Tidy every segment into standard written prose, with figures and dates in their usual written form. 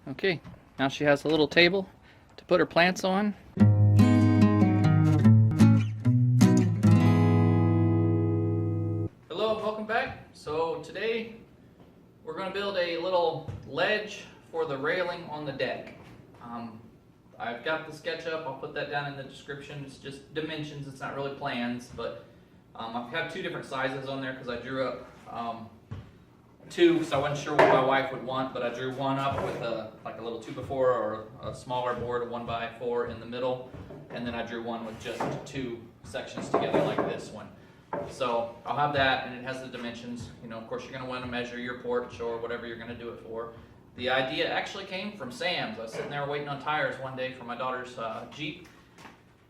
Okay, now she has a little table to put her plants on. Hello, welcome back. So today we're going to build a little ledge for the railing on the deck. I've got the sketch up. I'll put that down in the description. It's just dimensions. It's not really plans, but I've had two different sizes on there because I drew up two, so I wasn't sure what my wife would want, but I drew one up with like a little 2x4 or a smaller board, a 1x4 in the middle, and then I drew one with just two sections together like this one. So I'll have that, and it has the dimensions. You know, of course, you're going to want to measure your porch or whatever you're going to do it for. The idea actually came from Sam's. I was sitting there waiting on tires one day for my daughter's Jeep,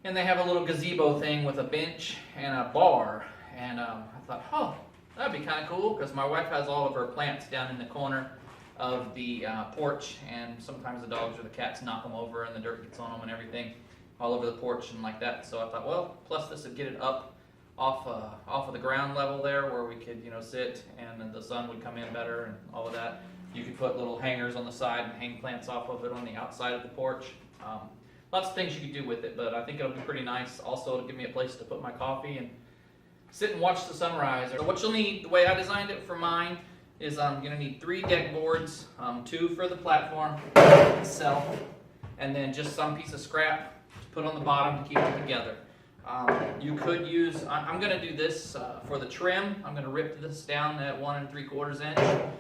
and they have a little gazebo thing with a bench and a bar, and I thought, oh, that'd be kind of cool, because my wife has all of her plants down in the corner of the porch, and sometimes the dogs or the cats knock them over and the dirt gets on them and everything all over the porch and like that. So I thought, well, plus this would get it up off of the ground level there where we could, you know, sit and then the sun would come in better and all of that. You could put little hangers on the side and hang plants off of it on the outside of the porch. Lots of things you could do with it, but I think it'll be pretty nice. Also, it'll give me a place to put my coffee and sit and watch the sunrise. So what you'll need, the way I designed it for mine, is I'm going to need 3 deck boards, 2 for the platform itself, and then just some piece of scrap to put on the bottom to keep it together. You could use, I'm going to do this for the trim. I'm going to rip this down at 1 3/4 inch.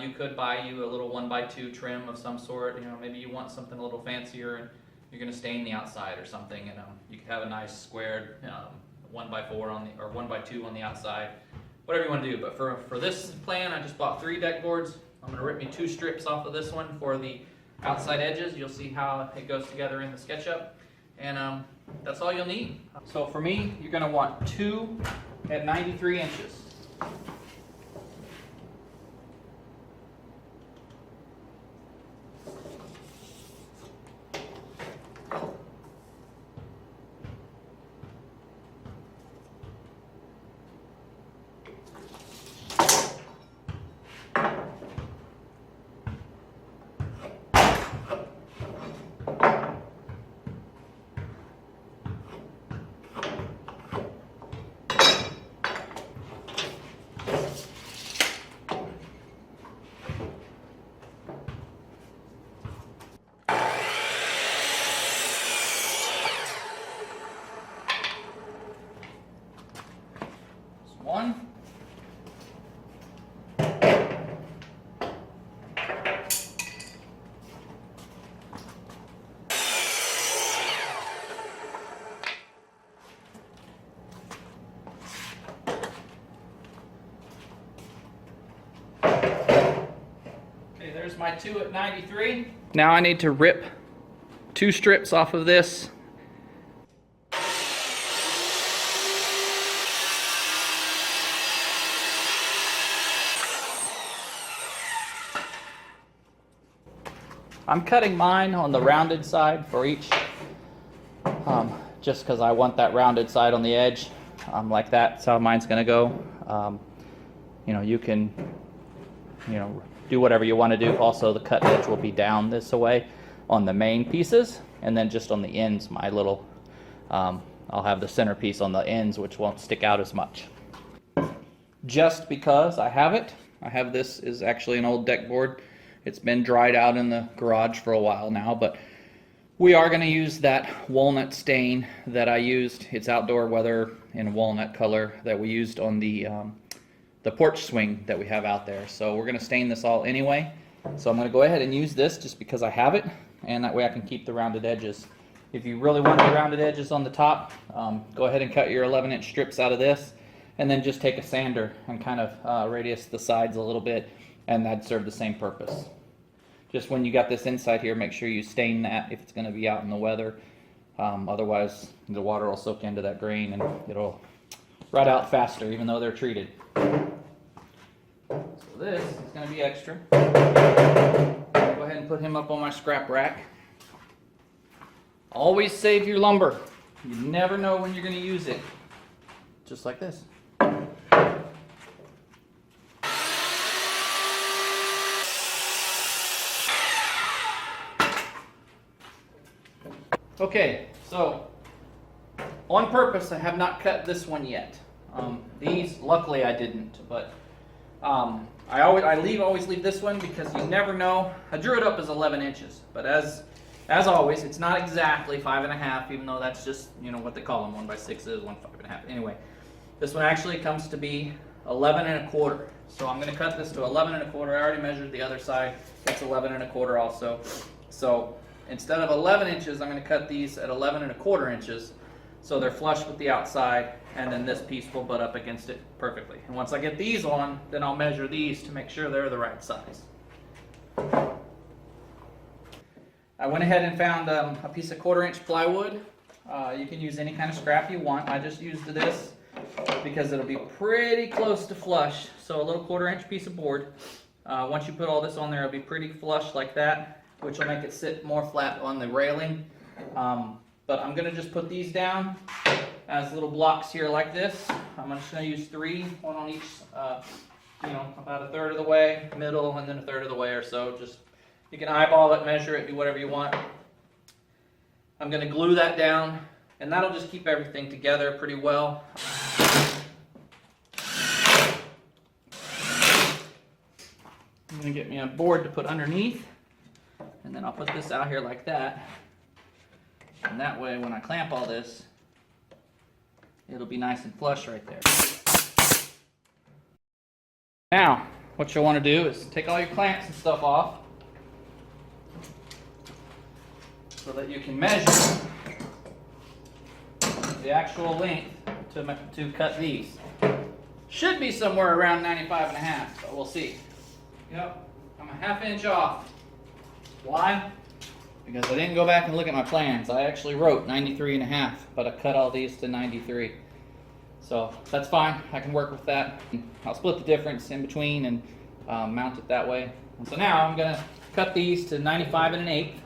You could buy you a little 1x2 trim of some sort. You know, maybe you want something a little fancier and you're going to stain the outside or something. And you could have a nice squared 1x4 on the, or 1x2 on the outside, whatever you want to do. But for this plan, I just bought 3 deck boards. I'm going to rip me 2 strips off of this one for the outside edges. You'll see how it goes together in the SketchUp, and that's all you'll need. So for me, you're going to want 2 at 93 inches. One. Okay, there's my 2 at 93. Now I need to rip 2 strips off of this. I'm cutting mine on the rounded side for each, just because I want that rounded side on the edge, like that. That's how mine's going to go. You know, you can, you know, do whatever you want to do. Also, the cut edge will be down this way on the main pieces, and then just on the ends, my little, I'll have the centerpiece on the ends, which won't stick out as much. Just because I have it, this is actually an old deck board. It's been dried out in the garage for a while now, but we are going to use that walnut stain that I used. It's outdoor weather in walnut color that we used on the porch swing that we have out there. So we're going to stain this all anyway. So I'm going to go ahead and use this just because I have it, and that way I can keep the rounded edges. If you really want the rounded edges on the top, go ahead and cut your 11-inch strips out of this, and then just take a sander and kind of radius the sides a little bit, and that'd serve the same purpose. Just when you got this inside here, make sure you stain that if it's going to be out in the weather. Otherwise, the water will soak into that grain and it'll rot out faster, even though they're treated. So this is going to be extra. Go ahead and put him up on my scrap rack. Always save your lumber. You never know when you're going to use it. Just like this. Okay, so on purpose I have not cut this one yet. These, luckily I didn't, but I always leave this one because you never know. I drew it up as 11 inches, but as always, it's not exactly 5.5, even though that's just, you know, what they call them. 1 by 6s, 1 5.5. Anyway, this one actually comes to be 11 1/4. So I'm going to cut this to 11 1/4. I already measured the other side. That's 11 1/4 also. So instead of 11 inches, I'm going to cut these at 11 1/4 inches. So they're flush with the outside, and then this piece will butt up against it perfectly. And once I get these on, then I'll measure these to make sure they're the right size. I went ahead and found a piece of 1/4 inch plywood. You can use any kind of scrap you want. I just used this because it'll be pretty close to flush. So a little 1/4 inch piece of board. Once you put all this on there, it'll be pretty flush like that, which will make it sit more flat on the railing. But I'm going to just put these down as little blocks here like this. I'm just going to use 3, 1 on each, you know, about 1/3 of the way, middle, and then 1/3 of the way or so. Just, you can eyeball it, measure it, do whatever you want. I'm going to glue that down, and that'll just keep everything together pretty well. I'm going to get me a board to put underneath, and then I'll put this out here like that. And that way, when I clamp all this, it'll be nice and flush right there. Now, what you'll want to do is take all your clamps and stuff off so that you can measure the actual length to cut these. Should be somewhere around 95.5, but we'll see. Yep, I'm a 1/2 inch off. Why? Because I didn't go back and look at my plans. I actually wrote 93.5, but I cut all these to 93. So that's fine, I can work with that. I'll split the difference in between and mount it that way. And so now I'm gonna cut these to 95 1/8,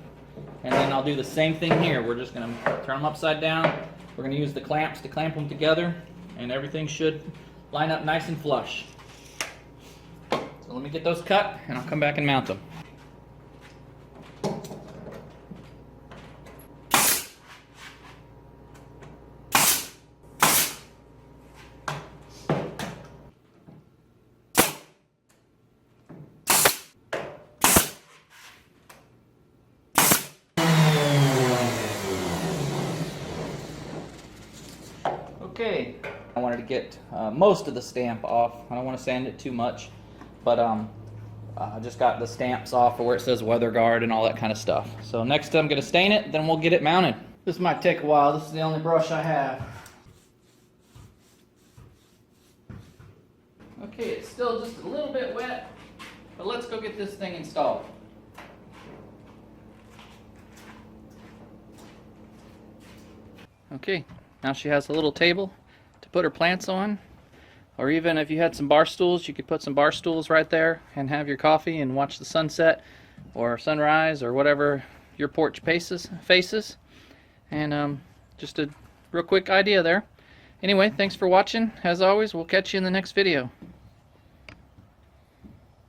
and then I'll do the same thing here. We're just gonna turn them upside down. We're gonna use the clamps to clamp them together, and everything should line up nice and flush. So let me get those cut, and I'll come back and mount them. Okay, I wanted to get most of the stamp off. I don't want to sand it too much, but I just got the stamps off where it says weather guard and all that kind of stuff. So next I'm going to stain it, then we'll get it mounted. This might take a while. This is the only brush I have. Okay, it's still just a little bit wet, but let's go get this thing installed. Okay, now she has a little table to put her plants on, or even if you had some bar stools, you could put some bar stools right there and have your coffee and watch the sunset or sunrise or whatever your porch faces. And just a real quick idea there. Anyway, thanks for watching. As always, we'll catch you in the next video.